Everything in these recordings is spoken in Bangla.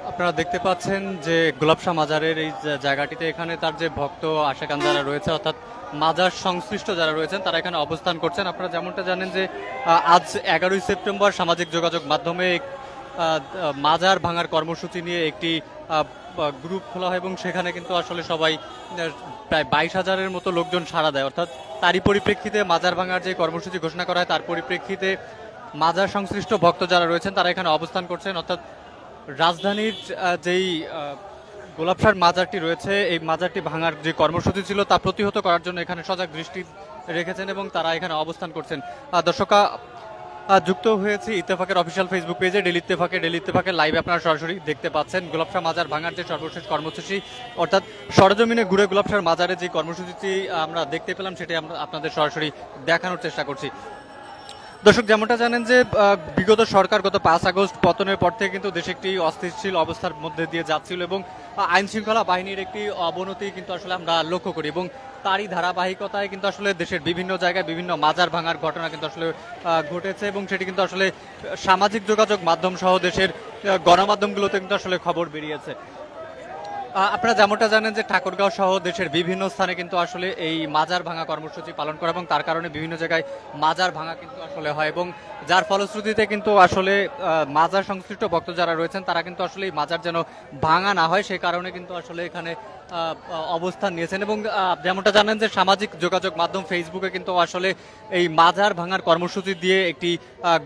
আপনারা দেখতে পাচ্ছেন যে গোলাপশাহ মাজারের এই জায়গাটিতে এখানে তার যে ভক্ত আশেকান যারা রয়েছে অর্থাৎ মাজার সংশ্লিষ্ট যারা রয়েছেন তারা এখানে অবস্থান করছেন। আপনারা যেমনটা জানেন যে আজ 11ই সেপ্টেম্বর সামাজিক যোগাযোগ মাধ্যমে মাজার ভাঙার কর্মসূচি নিয়ে একটি গ্রুপ খোলা হয় এবং সেখানে কিন্তু আসলে সবাই প্রায় 22,000-এর মতো লোকজন সাড়া দেয়। অর্থাৎ তারই পরিপ্রেক্ষিতে মাজার ভাঙার যে কর্মসূচি ঘোষণা করা হয় তার পরিপ্রেক্ষিতে মাজার সংশ্লিষ্ট ভক্ত যারা রয়েছেন তারা এখানে অবস্থান করছেন। অর্থাৎ রাজধানীর যেই গোলাপশাহ মাজারটি রয়েছে এই মাজারটি ভাঙার যে কর্মসূচি ছিল তা প্রতিহত করার জন্য এখানে সজাগ দৃষ্টি রেখেছেন এবং তারা এখানে অবস্থান করছেন। দর্শকরা যুক্ত হয়েছে ইত্তেফাকের অফিসিয়াল ফেসবুক পেজে ডেলি ইত্তেফাকের লাইভে আপনারা সরাসরি দেখতে পাচ্ছেন গোলাপশাহ মাজার ভাঙার যে সর্বশেষ কর্মসূচি অর্থাৎ সরজমিনে ঘুরে গোলাপশাহ মাজারে যে কর্মসূচিটি আমরা দেখতে পেলাম সেটি আমরা আপনাদের সরাসরি দেখানোর চেষ্টা করছি। দর্শক যেমনটা জানেন যে বিগত সরকার গত 5 আগস্ট পতনের পর থেকে কিন্তু দেশে একটি অস্থিতিশীল অবস্থার মধ্যে দিয়ে যাচ্ছিল এবং আইন শৃঙ্খলা বাহিনীর একটি অবনতি কিন্তু আসলে আমরা লক্ষ্য করি এবং তারই ধারাবাহিকতায় কিন্তু আসলে দেশের বিভিন্ন জায়গায় বিভিন্ন মাজার ভাঙার ঘটনা কিন্তু আসলে ঘটেছে এবং সেটি কিন্তু আসলে সামাজিক যোগাযোগ মাধ্যম সহ দেশের গণমাধ্যমগুলোতে কিন্তু আসলে খবর বেরিয়েছে। আপনারা যেমনটা জানেন যে ঠাকুরগাঁও সহ দেশের বিভিন্ন স্থানে কিন্তু আসলে এই মাজার ভাঙা কর্মসূচি পালন করা এবং তার কারণে বিভিন্ন জায়গায় মাজার ভাঙা কিন্তু আসলে হয় এবং যার ফলশ্রুতিতে কিন্তু আসলে মাজার সংশ্লিষ্ট ভক্ত যারা রয়েছেন তারা কিন্তু আসলে এই মাজার যেন ভাঙা না হয় সেই কারণে কিন্তু আসলে এখানে অবস্থান নিয়েছেন এবং যেমনটা জানেন যে সামাজিক যোগাযোগ মাধ্যম ফেসবুকে কিন্তু আসলে এই মাজার ভাঙার কর্মসূচি দিয়ে একটি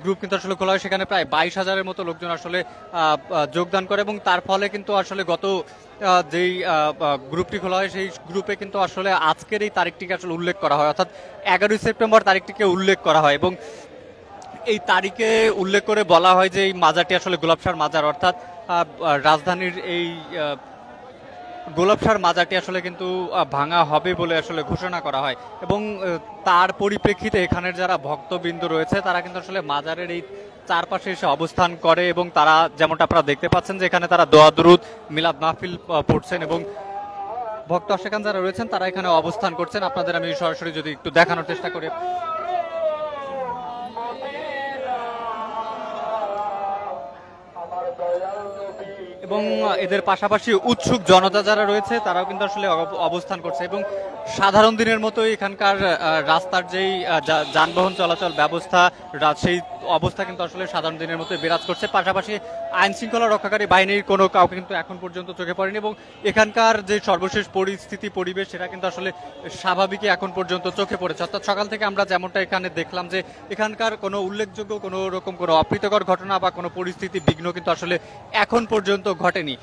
গ্রুপ কিন্তু আসলে খোলা হয়। সেখানে প্রায় 22,000-এর মতো লোকজন আসলে যোগদান করে এবং তার ফলে কিন্তু আসলে গত যেই গ্রুপটি খোলা হয় সেই গ্রুপে কিন্তু আসলে আজকের এই তারিখটিকে আসলে উল্লেখ করা হয় অর্থাৎ 11ই সেপ্টেম্বর তারিখটিকে উল্লেখ করা হয় এবং এই তারিখে উল্লেখ করে বলা হয় যে এই মাজারটি আসলে গোলাপশাহ মাজার অর্থাৎ রাজধানীর এই গোলাপশাহ মাজারটি আসলে কিন্তু ভাঙা হবে বলে আসলে ঘোষণা করা হয় এবং তার পরিপ্রেক্ষিতে এখানের যারা ভক্তবৃন্দ রয়েছে তারা কিন্তু আসলে মাজারের এই চারপাশে এসে অবস্থান করে এবং তারা যেমনটা আপনারা দেখতে পাচ্ছেন যে এখানে তারা দোয়া দুরুদ মিলাদ মাহফিল পড়ছেন এবং ভক্ত আশেকান যারা রয়েছেন তারা এখানে অবস্থান করছেন। আপনাদের আমি সরাসরি যদি একটু দেখানোর চেষ্টা করি এবং এদের পাশাপাশি উৎসুক জনতা যারা রয়েছে তারাও কিন্তু আসলে অবস্থান করছে এবং সাধারণ দিনের মতোই এখানকার রাস্তার যেই যানবাহন চলাচল ব্যবস্থা সেই অবস্থা কিন্তু আসলে সাধারণ দিনের মতো বিরাজ করছে। পাশাপাশি আইন শৃঙ্খলা রক্ষাকারী বাহিনীর কোনো কাউকে কিন্তু এখন পর্যন্ত চোখে পড়েনি এবং এখানকার যে সর্বশেষ পরিস্থিতি পরিবেশ সেটা কিন্তু আসলে স্বাভাবিকই এখন পর্যন্ত চোখে পড়েছে। অর্থাৎ সকাল থেকে আমরা যেমনটা এখানে দেখলাম যে এখানকার কোনো উল্লেখযোগ্য কোনো রকম কোনো অপ্রীতকর ঘটনা বা কোনো পরিস্থিতি বিঘ্ন কিন্তু আসলে এখন পর্যন্ত ঘটেনি।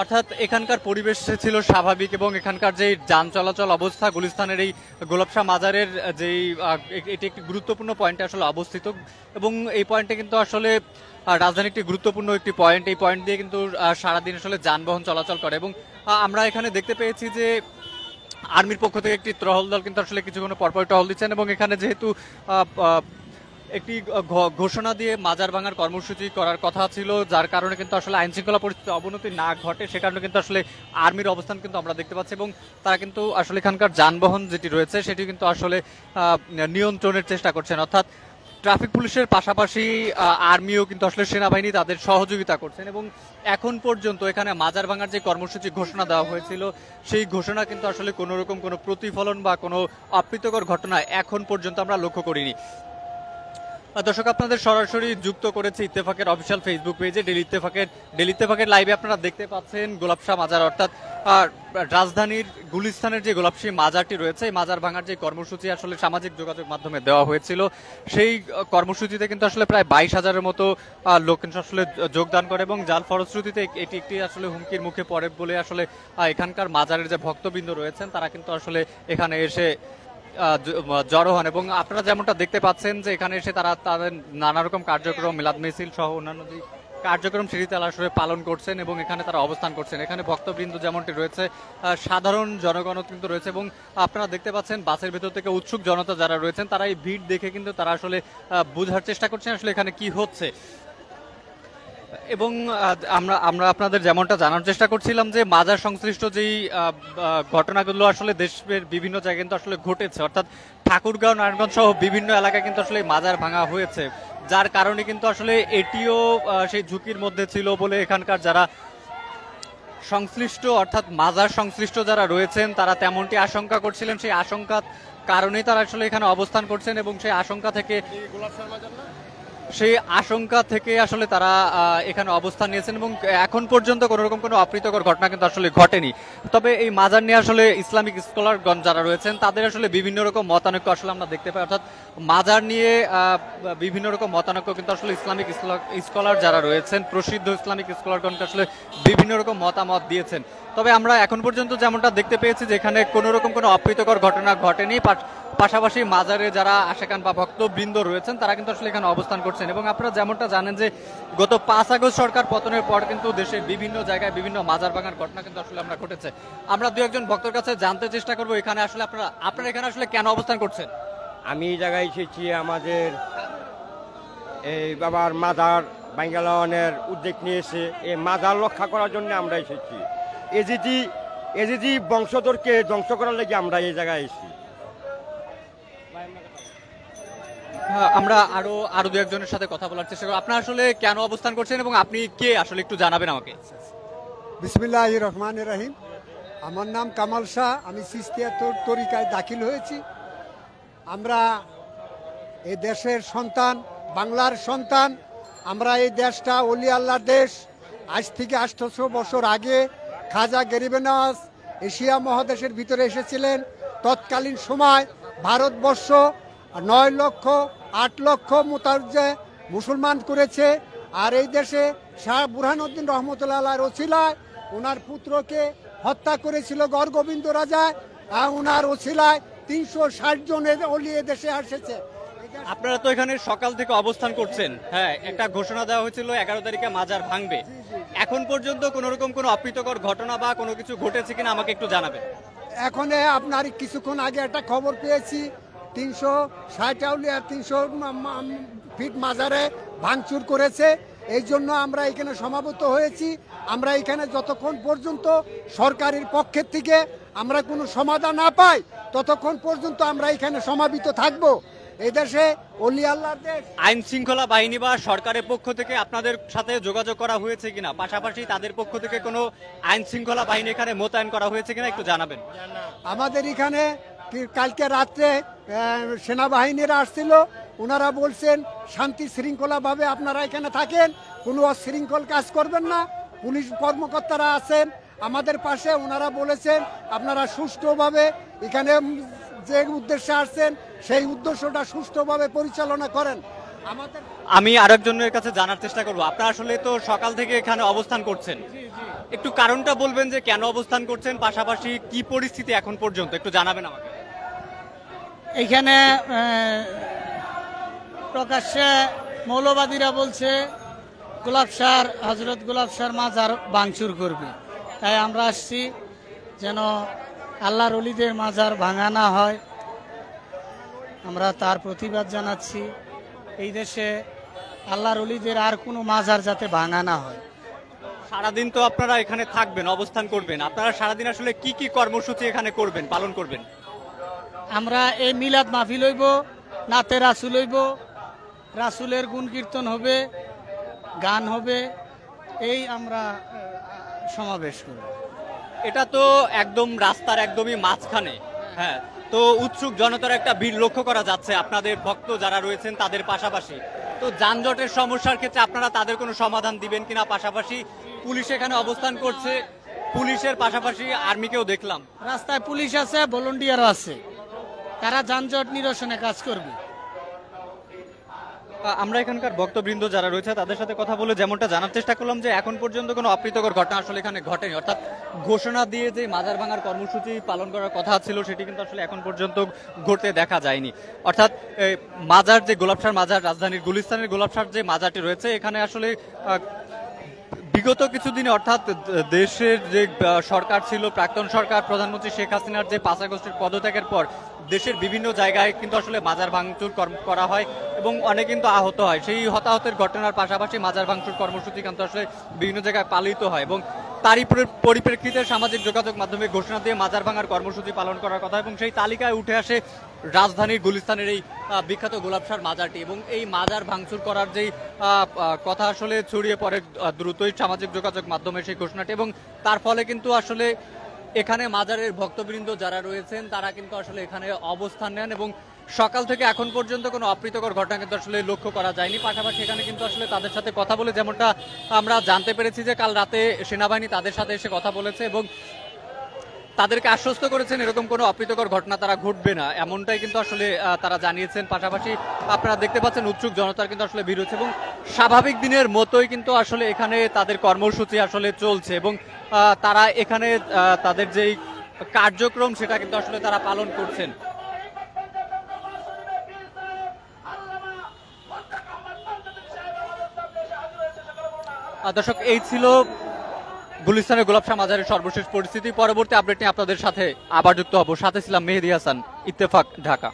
অর্থাৎ এখানকার পরিবেশ ছিল স্বাভাবিক এবং এখানকার যে যান চলাচল অবস্থা গুলিস্তানের এই গোলাপশাহ মাজারের যেই এটি একটি গুরুত্বপূর্ণ পয়েন্টে আসলে অবস্থিত এবং এই পয়েন্টে কিন্তু আসলে রাজধানী একটি গুরুত্বপূর্ণ একটি পয়েন্ট। এই পয়েন্ট দিয়ে কিন্তু সারাদিন আসলে যানবাহন চলাচল করে এবং আমরা এখানে দেখতে পেয়েছি যে আর্মির পক্ষ থেকে একটি টহল দল কিন্তু আসলে কিছুক্ষণ পরপর টহল দিচ্ছেন এবং এখানে যেহেতু একটি ঘোষণা দিয়ে মাজার ভাঙার কর্মসূচি করার কথা ছিল যার কারণে কিন্তু আসলে আইন শৃঙ্খলা পরিস্থিতি অবনতি না ঘটে সে কারণে কিন্তু আসলে আর্মির অবস্থান কিন্তু আমরা দেখতে পাচ্ছি এবং তারা কিন্তু আসলে এখানকার যানবাহন যেটি রয়েছে সেটি কিন্তু আসলে নিয়ন্ত্রণের চেষ্টা করছেন। অর্থাৎ ট্রাফিক পুলিশের পাশাপাশি আর্মিও কিন্তু আসলে সেনাবাহিনী তাদের সহযোগিতা করছেন এবং এখন পর্যন্ত এখানে মাজার ভাঙার যে কর্মসূচি ঘোষণা দেওয়া হয়েছিল সেই ঘোষণা কিন্তু আসলে কোনো রকম কোনো প্রতিফলন বা কোনো অপ্রীতকর ঘটনা এখন পর্যন্ত আমরা লক্ষ্য করিনি। দর্শক আপনাদের সরাসরি যুক্ত করেছে ইত্তেফাকের অফিসিয়াল ফেসবুক পেজে ডেলি ইত্তেফাকের লাইভে আপনারা দেখতে পাচ্ছেন গোলাপশাহ মাজার অর্থাৎ রাজধানীর গুলিস্তানের যে গোলাপশাহ মাজারটি রয়েছে এই মাজার ভাঙার যে কর্মসূচি আসলে সামাজিক যোগাযোগ মাধ্যমে দেওয়া হয়েছিল সেই কর্মসূচিতে কিন্তু আসলে প্রায় 22,000-এর মতো লোক কিন্তু আসলে যোগদান করে এবং যার ফলশ্রুতিতে এটি একটি আসলে হুমকির মুখে পড়ে বলে আসলে এখানকার মাজারের যে ভক্তবৃন্দ রয়েছেন তারা কিন্তু আসলে এখানে এসে জড়ো হন এবং আপনারা যেমনটা দেখতে পাচ্ছেন যে এখানে এসে তারা তাদের নানা রকম কার্যক্রম মিলাদ মিছিল সহ অন্যান্য যে কার্যক্রম সেটিতে আসলে পালন করছেন এবং এখানে তারা অবস্থান করছেন। এখানে ভক্তবৃন্দ যেমনটি রয়েছে সাধারণ জনগণ কিন্তু রয়েছে এবং আপনারা দেখতে পাচ্ছেন বাসের ভেতর থেকে উৎসুক জনতা যারা রয়েছেন তারা এই ভিড় দেখে কিন্তু তারা আসলে বোঝার চেষ্টা করছেন আসলে এখানে কি হচ্ছে এবং আমরা আপনাদের যেমনটা জানার চেষ্টা করছিলাম যে মাজার সংশ্লিষ্ট যেই ঘটনাগুলো আসলে দেশের বিভিন্ন জায়গায় কিন্তু আসলে ঘটেছে অর্থাৎ ঠাকুরগাঁও নারায়ণগঞ্জ সহ বিভিন্ন এলাকায় কিন্তু আসলে মাজার ভাঙা হয়েছে, যার কারণে কিন্তু আসলে এটিও সেই ঝুঁকির মধ্যে ছিল বলে এখানকার যারা সংশ্লিষ্ট অর্থাৎ মাজার সংশ্লিষ্ট যারা রয়েছেন তারা তেমনটি আশঙ্কা করছিলেন। সেই আশঙ্কার কারণেই তারা আসলে এখানে অবস্থান করছেন এবং সেই আশঙ্কা থেকে আসলে তারা এখানে অবস্থান নিয়েছেন এবং এখন পর্যন্ত কোনো রকম কোনো অপ্রীতিকর ঘটনা কিন্তু আসলে ঘটেনি। তবে এই মাজার নিয়ে আসলে ইসলামিক স্কলারগণ যারা রয়েছেন তাদের আসলে বিভিন্ন রকম মতানৈক্য আসলে আমরা দেখতে পাই, অর্থাৎ মাজার নিয়ে বিভিন্ন রকম মতানৈক্য কিন্তু আসলে ইসলামিক স্কলার যারা রয়েছেন, প্রসিদ্ধ ইসলামিক স্কলারগণকে আসলে বিভিন্ন রকম মতামত দিয়েছেন। তবে আমরা এখন পর্যন্ত যেমনটা দেখতে পেয়েছি যে এখানে কোনো রকম কোনো অপ্রীতিকর ঘটনা ঘটেনি। পাশাপাশি মাজারে যারা আশেকান বা ভক্তবৃন্দ রয়েছেন তারা কিন্তু আসলে এখানে অবস্থান করছেন এবং আপনারা যেমনটা জানেন যে গত 5 আগস্ট সরকার পতনের পর কিন্তু দেশের বিভিন্ন জায়গায় বিভিন্ন মাজার ভাঙার ঘটনা কিন্তু আসলে আমরা ঘটেছে। আমরা দু একজন ভক্তর কাছে জানতে চেষ্টা করবো এখানে আসলে আপনারা এখানে আসলে কেন অবস্থান করছেন? আমি এই জায়গায় এসেছি আমাদের এই বাবার মাজার বাঙ্গালনের উদ্যোগ নিয়েছে, এই মাজার রক্ষা করার জন্য আমরা এসেছি। এজিজি বংশধরকে ধ্বংস করার লেগে আমরা এই জায়গায় এসেছি। আমরা আরো দু একজনের সাথে কথা বলার চেষ্টা করব। আপনারা আসলে কেন অবস্থান করছেন এবং আপনি কে আসলে একটু জানাবেন আমাকে। বিসমিল্লাহির রহমানির রহিম। আমার নাম কামাল শাহ, আমি চিশতিয়া তরিকায় দাখিল হয়েছি। আমরা এই দেশের সন্তান, বাংলার সন্তান। আমরা এই দেশটা ওলি আল্লাহর দেশ। আজ থেকে 800 বছর আগে খাজা গরিবে নওয়াজ এশিয়া মহাদেশের ভিতরে এসেছিলেন। তৎকালীন সময় ভারতবর্ষ 9 লক্ষ 8 লক্ষ মোতাজ্জে মুসলমান করেছে। আর এই দেশে শাহ বুরহানুদ্দিন রহমতুল্লাহ ওসিলায় ওনার পুত্রকে হত্যা করেছিল গড়গোবিন্দ রাজায়। ওনার ওসিলায় 360 জনের ওলি দেশে এসেছে। আপনারা তো এখানে সকাল থেকে অবস্থান করছেন, হ্যাঁ, একটা ঘোষণা দেওয়া হয়েছিল 11 তারিখে মাজার ভাঙবে। এখন পর্যন্ত কোন রকম কোনো অপ্রীতিকর ঘটনা বা কোনো কিছু ঘটেছে কিনা আমাকে একটু জানাবেন। এখন আপনার কিছুক্ষণ আগে একটা খবর পেয়েছি 360 আউলিয়া 300 ফিট মাজারে ভাঙচুর করেছে। এই জন্য আমরা এখানে সমাবেত হয়েছি। আমরা এখানে যতক্ষণ পর্যন্ত সরকারের পক্ষের থেকে আমরা কোনো সমাধান না পাই ততক্ষণ পর্যন্ত আমরা এখানে সমাবেত থাকব। এই দেশে ওলি আল্লাহর দেশ। আইন শৃঙ্খলা বাহিনী বা সরকারের পক্ষ থেকে আপনাদের সাথে যোগাযোগ করা হয়েছে কিনা, পাশাপাশি তাদের পক্ষ থেকে কোনো আইন শৃঙ্খলা বাহিনী এখানে মোতায়েন করা হয়েছে কিনা একটু জানাবেন। আমাদের এখানে কালকে রাত্রে সেনাবাহিনীরা আসছিল। ওনারা বলছেন শান্তি শৃঙ্খলাভাবে আপনারা এখানে থাকেন, কোনো অশৃঙ্খল কাজ করবেন না। পুলিশ কর্মকর্তারা আছেন আমাদের পাশে। ওনারা বলেছেন আপনারা সুষ্ঠুভাবে এখানে যে উদ্দেশ্যে আসছেন সেই উদ্দেশ্যটা সুষ্ঠুভাবে পরিচালনা করেন। আমি আরেকজনের কাছে জানার চেষ্টা করব, আপনারা আসলে তো সকাল থেকে এখানে অবস্থান করছেন, একটু কারণটা বলবেন যে কেন অবস্থান করছেন, পাশাপাশি কি পরিস্থিতি এখন পর্যন্ত একটু জানাবেন আমাকে। এখানে প্রকাশ্যে মৌলবাদীরা বলছে হজরত গোলাপ শাহর মাজার ভাঙচুর করবে, তাই আমরা আসছি যেন আল্লাহর ওলিদের মাজার ভাঙা না হয়। আমরা তার প্রতিবাদ জানাচ্ছি। এই দেশে আল্লাহর ওলিদের আর কোনো মাজার যাতে ভাঙা না হয়। সারাদিন তো আপনারা এখানে থাকবেন, অবস্থান করবেন, আপনারা সারাদিন আসলে কি কি কর্মসূচি এখানে করবেন, পালন করবেন? আমরা এই মিলাদ মাহফিল হইব, নাতে রাসুল হইব, রাসুলের গুণ কীর্তন হবে, গান হবে, এই আমরা সমাবেশ করব। এটা তো একদম রাস্তার একদমই মাঝখানে, হ্যাঁ, তো উৎসুক জনতার একটা ভিড় লক্ষ্য করা যাচ্ছে আপনাদের ভক্ত যারা রয়েছেন তাদের পাশাপাশি। তো যানজটের সমস্যার ক্ষেত্রে আপনারা তাদের কোনো সমাধান দিবেন কিনা, পাশাপাশি পুলিশ এখানে অবস্থান করছে, পুলিশের পাশাপাশি আর্মিকেও দেখলাম। রাস্তায় পুলিশ আছে, ভলান্টিয়ারও আছে, তারা যানজট নিরসনে কাজ করবে। আমরা এখানকার ভক্তবৃন্দ যারা রয়েছে তাদের সাথে কথা বলে যেমনটা জানার চেষ্টা করলাম যে এখন পর্যন্ত কোনো অপ্রীতিকর ঘটনা আসলে এখানে ঘটেনি, অর্থাৎ ঘোষণা দিয়ে যে মাজার ভাঙার কর্মসূচি পালন করার কথা ছিল সেটি কিন্তু আসলে এখন পর্যন্ত ঘটতে দেখা যায়নি। অর্থাৎ মাজার যে গোলাপশাহ মাজার, রাজধানীর গুলিস্তানের গোলাপশাহ যে মাজারটি রয়েছে এখানে আসলে বিগত কিছুদিনে অর্থাৎ দেশের যে সরকার ছিল, প্রাক্তন সরকার, প্রধানমন্ত্রী শেখ হাসিনার যে 5 আগস্টের পদত্যাগের পর দেশের বিভিন্ন জায়গায় কিন্তু আসলে মাজার ভাঙচুর করা হয় এবং অনেক কিন্তু আহত হয়। সেই হতাহতের ঘটনার পাশাপাশি মাজার ভাঙচুর কর্মসূচি কিন্তু আসলে বিভিন্ন জায়গায় পালিত হয় এবং তারই পরিপ্রেক্ষিতে সামাজিক যোগাযোগ মাধ্যমে ঘোষণা দিয়ে মাজার ভাঙার কর্মসূচি পালন করার কথা, এবং সেই তালিকায় উঠে আসে রাজধানীর গুলিস্তানের এই বিখ্যাত গোলাপসার মাজারটি। এবং এই মাজার ভাঙচুর করার যেই কথা আসলে ছড়িয়ে পড়ে দ্রুতই সামাজিক যোগাযোগ মাধ্যমে সেই ঘোষণাটি, এবং তার ফলে কিন্তু আসলে এখানে মাজারের ভক্তবৃন্দ যারা রয়েছেন তারা কিন্তু আসলে এখানে অবস্থান নেন, এবং সকাল থেকে এখন পর্যন্ত কোনো অপ্রীতিকর ঘটনা কিন্তু আসলে লক্ষ্য করা যায়নি। পাশাপাশি এখানে কিন্তু আসলে তাদের সাথে কথা বলে যেমনটা আমরা জানতে পেরেছি যে কাল রাতে সেনাবাহিনী তাদের সাথে এসে কথা বলেছে এবং তাদেরকে আশ্বস্ত করেছেন এরকম কোনো অপ্রীতিকর ঘটনা তারা ঘটবে না, এমনটাই কিন্তু আসলে তারা জানিয়েছেন। পাশাপাশি আপনারা দেখতে পাচ্ছেন উৎসুক জনতার কিন্তু আসলে ভিড় হচ্ছে, এবং স্বাভাবিক দিনের মতোই কিন্তু আসলে এখানে তাদের কর্মসূচি আসলে চলছে, এবং তারা এখানে তাদের যেই কার্যক্রম সেটা কিন্তু আসলে তারা পালন করছেন। দর্শক, এই ছিল গুলিস্তানের গোলাপশাহ মাজারের সর্বশেষ পরিস্থিতি। পরবর্তী আপডেট নিয়ে আপনাদের সাথে আবার যুক্ত হব। সাথে ছিলাম মেহেদী হাসান, ইত্তেফাক, ঢাকা।